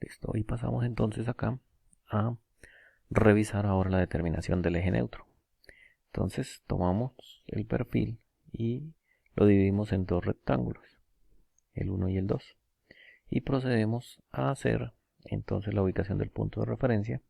Listo, y pasamos entonces acá a revisar ahora la determinación del eje neutro. Entonces tomamos el perfil y lo dividimos en dos rectángulos, el 1 y el 2. Y procedemos a hacer entonces la ubicación del punto de referencia,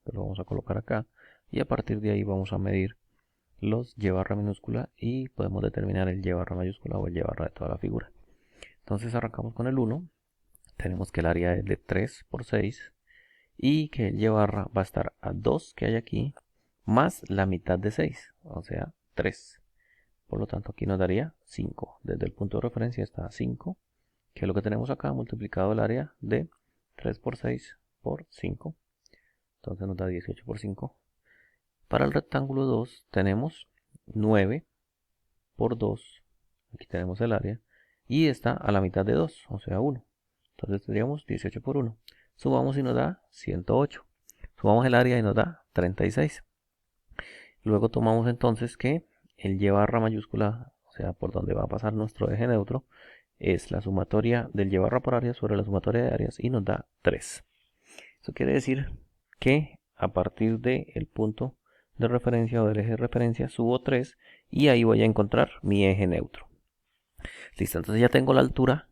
que lo vamos a colocar acá, y a partir de ahí vamos a medir los y barra minúscula y podemos determinar el y barra mayúscula o el y barra de toda la figura. Entonces arrancamos con el 1, tenemos que el área es de 3 por 6 y que el y barra va a estar a 2 que hay aquí más la mitad de 6, o sea 3. Por lo tanto aquí nos daría 5. Desde el punto de referencia está 5, que es lo que tenemos acá, multiplicado el área de 3 por 6 por 5. Entonces nos da 18 por 5. Para el rectángulo 2 tenemos 9 por 2. Aquí tenemos el área. Y está a la mitad de 2, o sea 1. Entonces tendríamos 18 por 1. Sumamos y nos da 108. Sumamos el área y nos da 36. Luego tomamos entonces que el y barra mayúscula, o sea, por donde va a pasar nuestro eje neutro, es la sumatoria del y barra por área sobre la sumatoria de áreas y nos da 3. Eso quiere decir que a partir del punto de referencia o del eje de referencia subo 3 y ahí voy a encontrar mi eje neutro. Listo, entonces ya tengo la altura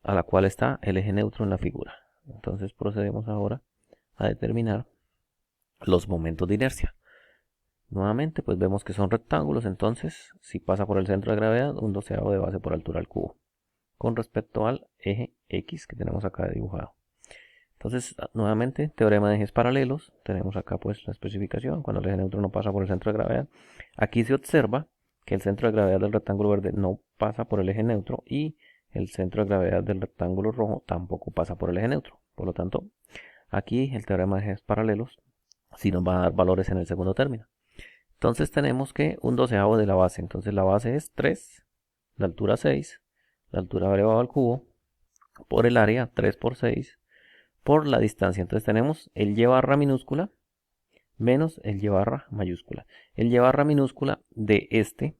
a la cual está el eje neutro en la figura. Entonces procedemos ahora a determinar los momentos de inercia. Nuevamente pues vemos que son rectángulos, entonces si pasa por el centro de gravedad, un doceavo de base por altura al cubo, con respecto al eje X que tenemos acá dibujado. Entonces, nuevamente, teorema de ejes paralelos, tenemos acá pues la especificación, cuando el eje neutro no pasa por el centro de gravedad. Aquí se observa que el centro de gravedad del rectángulo verde no pasa por el eje neutro y el centro de gravedad del rectángulo rojo tampoco pasa por el eje neutro. Por lo tanto, aquí el teorema de ejes paralelos sí nos va a dar valores en el segundo término. Entonces tenemos que un doceavo de la base, entonces la base es 3, la altura 6, la altura elevado al cubo, por el área 3 por 6, por la distancia. Entonces tenemos el y barra minúscula menos el y barra mayúscula. El y barra minúscula de este,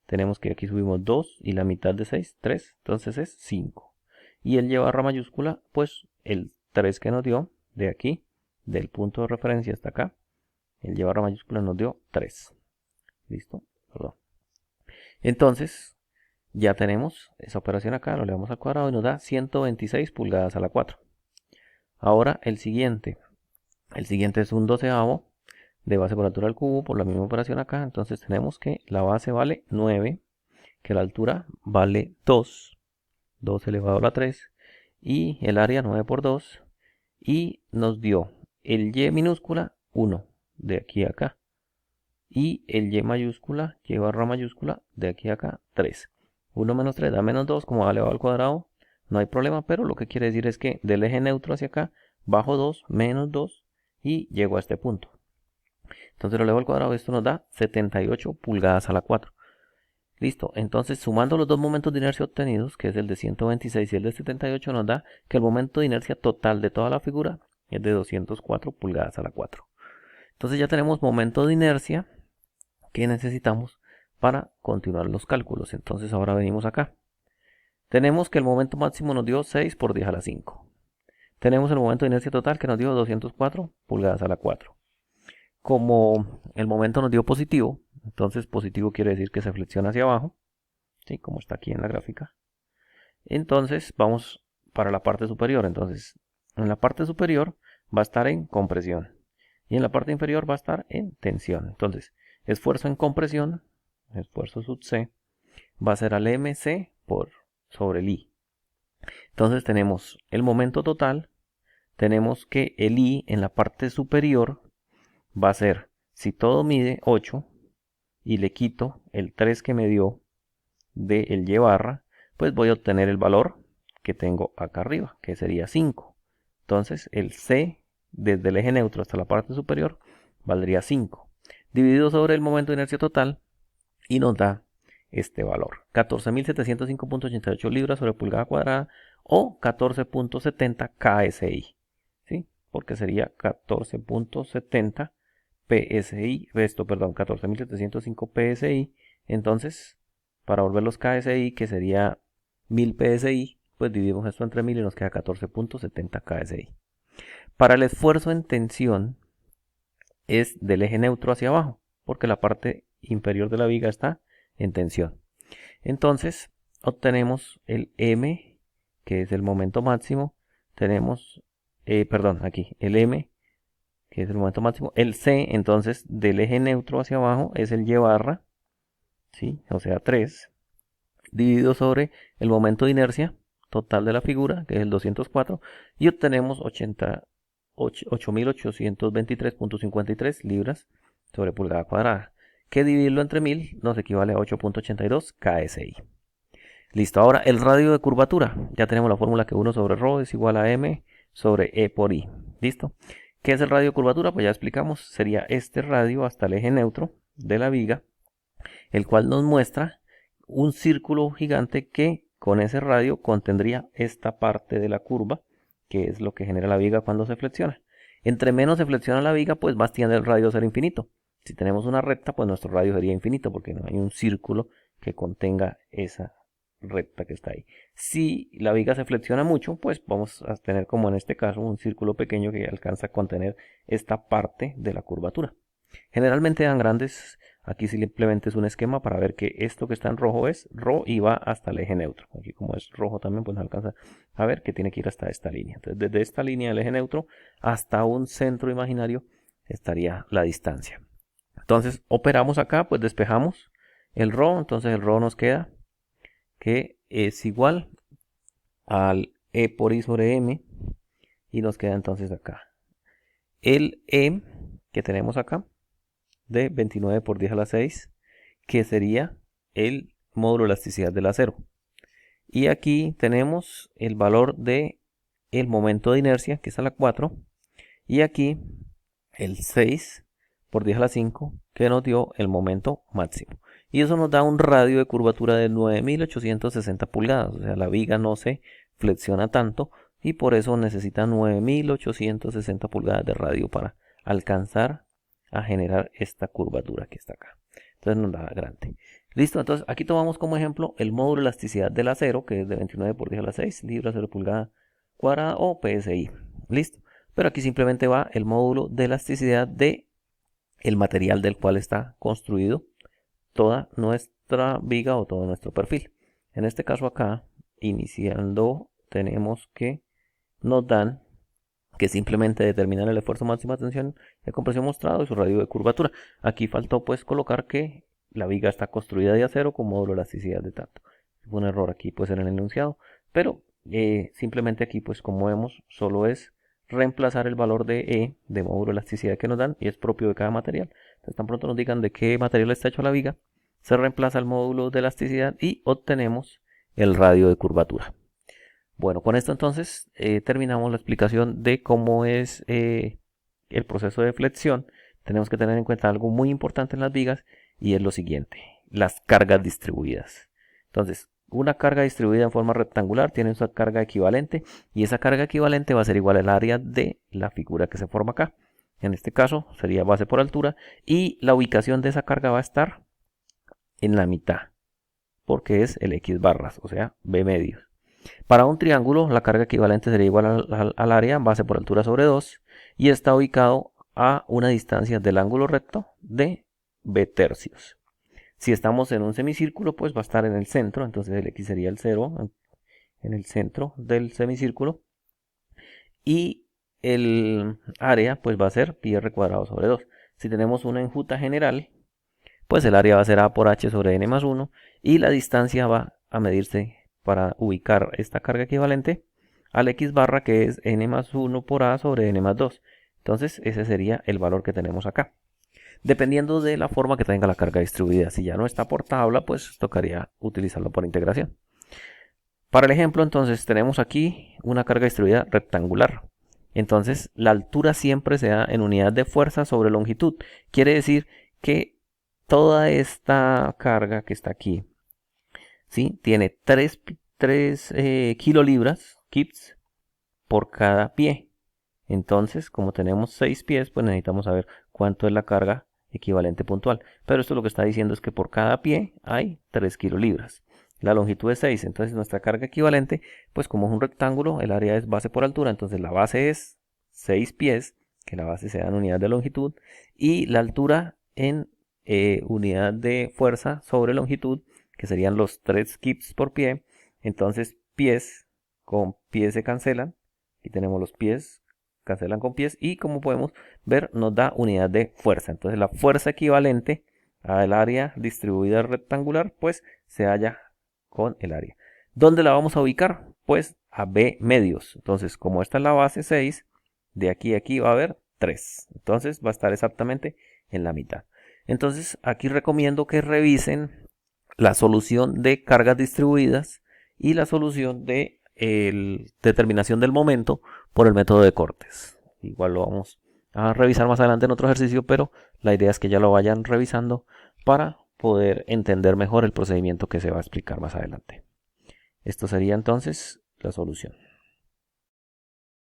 tenemos que aquí subimos 2 y la mitad de 6, 3, entonces es 5. Y el y barra mayúscula, pues el 3 que nos dio de aquí, del punto de referencia hasta acá, el y barra mayúscula nos dio 3. ¿Listo? Perdón. Entonces, ya tenemos esa operación acá, lo elevamos al cuadrado y nos da 126 pulgadas a la 4. Ahora el siguiente es un doceavo de base por altura al cubo por la misma operación acá. Entonces tenemos que la base vale 9, que la altura vale 2, 2 elevado a la 3, y el área 9 por 2, y nos dio el y minúscula 1 de aquí a acá, y el y mayúscula, y barra mayúscula de aquí a acá 3. 1 menos 3 da menos 2, como va elevado al cuadrado, no hay problema, pero lo que quiere decir es que del eje neutro hacia acá, bajo 2, menos 2, y llego a este punto. Entonces lo elevo al cuadrado, esto nos da 78 pulgadas a la 4. Listo, entonces sumando los dos momentos de inercia obtenidos, que es el de 126 y el de 78, nos da que el momento de inercia total de toda la figura es de 204 pulgadas a la 4. Entonces ya tenemos momento de inercia que necesitamos para continuar los cálculos. Entonces ahora venimos acá. Tenemos que el momento máximo nos dio 6 por 10 a la 5. Tenemos el momento de inercia total que nos dio 204 pulgadas a la 4. Como el momento nos dio positivo, entonces positivo quiere decir que se flexiona hacia abajo, ¿sí? Como está aquí en la gráfica. Entonces vamos para la parte superior. Entonces en la parte superior va a estar en compresión y en la parte inferior va a estar en tensión. Entonces esfuerzo en compresión, esfuerzo sub C, va a ser al mc por sobre el I. Entonces tenemos el momento total, tenemos que el I en la parte superior va a ser, si todo mide 8 y le quito el 3 que me dio del y barra, pues voy a obtener el valor que tengo acá arriba, que sería 5. Entonces el C desde el eje neutro hasta la parte superior valdría 5, dividido sobre el momento de inercia total, y nos da este valor, 14.705.88 libras sobre pulgada cuadrada o 14.70 KSI, ¿sí? Porque sería 14.70 PSI, perdón, 14.705 PSI. Entonces, para volver los KSI, que sería 1000 PSI, pues dividimos esto entre 1000 y nos queda 14.70 KSI. Para el esfuerzo en tensión es del eje neutro hacia abajo, porque la parte inferior de la viga está en tensión. Entonces obtenemos el M, que es el momento máximo. Tenemos, aquí, el M, que es el momento máximo. El C, entonces, del eje neutro hacia abajo es el Y barra, ¿sí? O sea, 3, dividido sobre el momento de inercia total de la figura, que es el 204, y obtenemos 8.823.53 libras sobre pulgada cuadrada, que dividirlo entre 1000 nos equivale a 8.82 KSI. Listo, ahora el radio de curvatura. Ya tenemos la fórmula que 1 sobre ρ es igual a m sobre e por i. ¿Listo? ¿Qué es el radio de curvatura? Pues ya explicamos. Sería este radio hasta el eje neutro de la viga, el cual nos muestra un círculo gigante que con ese radio contendría esta parte de la curva, que es lo que genera la viga cuando se flexiona. Entre menos se flexiona la viga, pues más tiende el radio a ser infinito. Si tenemos una recta, pues nuestro radio sería infinito, porque no hay un círculo que contenga esa recta que está ahí. Si la viga se flexiona mucho, pues vamos a tener, como en este caso, un círculo pequeño que alcanza a contener esta parte de la curvatura. Generalmente dan grandes. Aquí simplemente es un esquema para ver que esto que está en rojo es ρ y va hasta el eje neutro. Aquí como es rojo también, pues nos alcanza a ver que tiene que ir hasta esta línea. Entonces desde esta línea del eje neutro hasta un centro imaginario estaría la distancia. Entonces operamos acá, pues despejamos el ρ. Entonces el ρ nos queda que es igual al E por I sobre M. Y nos queda entonces acá el E que tenemos acá, de 29 por 10 a la 6, que sería el módulo de elasticidad del acero. Y aquí tenemos el valor de el momento de inercia, que es a la 4, y aquí el 6 por 10 a la 5, que nos dio el momento máximo. Y eso nos da un radio de curvatura de 9860 pulgadas, o sea, la viga no se flexiona tanto y por eso necesita 9860 pulgadas de radio para alcanzar a generar esta curvatura que está acá. Entonces nos da grande. Listo, entonces aquí tomamos como ejemplo el módulo de elasticidad del acero, que es de 29 por 10 a la 6 libras sobre pulgada cuadrada o PSI. Listo, pero aquí simplemente va el módulo de elasticidad de el material del cual está construido toda nuestra viga o todo nuestro perfil. En este caso acá, iniciando, tenemos que nos dan que simplemente determinan el esfuerzo máximo de tensión de compresión mostrado y su radio de curvatura. Aquí faltó pues colocar que la viga está construida de acero con módulo de elasticidad de tanto. Fue un error aquí pues en el enunciado, pero simplemente aquí pues como vemos solo es reemplazar el valor de E de módulo de elasticidad que nos dan y es propio de cada material. Entonces tan pronto nos digan de qué material está hecho la viga, se reemplaza el módulo de elasticidad y obtenemos el radio de curvatura. Bueno, con esto entonces terminamos la explicación de cómo es el proceso de flexión. Tenemos que tener en cuenta algo muy importante en las vigas y es lo siguiente, las cargas distribuidas. Entonces, una carga distribuida en forma rectangular tiene una carga equivalente y esa carga equivalente va a ser igual al área de la figura que se forma acá. En este caso sería base por altura y la ubicación de esa carga va a estar en la mitad porque es el X barras, o sea, B medios. Para un triángulo, la carga equivalente sería igual al área base por altura sobre 2 y está ubicado a una distancia del ángulo recto de B tercios. Si estamos en un semicírculo, pues va a estar en el centro, entonces el X sería el 0 en el centro del semicírculo y el área pues va a ser pi r cuadrado sobre 2. Si tenemos una enjuta general, pues el área va a ser A por H sobre N más 1 y la distancia va a medirse para ubicar esta carga equivalente al X barra, que es N más 1 por A sobre N más 2. Entonces ese sería el valor que tenemos acá. Dependiendo de la forma que tenga la carga distribuida. Si ya no está por tabla, pues tocaría utilizarlo por integración. Para el ejemplo, entonces tenemos aquí una carga distribuida rectangular. Entonces la altura siempre se da en unidad de fuerza sobre longitud. Quiere decir que toda esta carga que está aquí, ¿sí?, tiene 3 kilolibras, kips, por cada pie. Entonces, como tenemos 6 pies, pues necesitamos saber cuánto es la carga equivalente puntual. Pero esto lo que está diciendo es que por cada pie hay 3 kilolibras. la longitud es 6, entonces nuestra carga equivalente, pues como es un rectángulo, el área es base por altura, entonces la base es 6 pies, que la base sea en unidad de longitud, y la altura en unidad de fuerza sobre longitud, que serían los 3 kips por pie. Entonces pies con pies se cancelan, y tenemos los pies, cancelan con pies, y como podemos ver nos da unidad de fuerza. Entonces la fuerza equivalente al área distribuida rectangular, pues se halla con el área. ¿Dónde la vamos a ubicar? Pues a B medios. Entonces, como esta es la base 6, de aquí a aquí va a haber 3. Entonces va a estar exactamente en la mitad. Entonces aquí recomiendo que revisen la solución de cargas distribuidas y la solución de determinación del momento por el método de Cortes. Igual lo vamos a revisar más adelante en otro ejercicio, pero la idea es que ya lo vayan revisando para poder entender mejor el procedimiento que se va a explicar más adelante. Esto sería entonces la solución.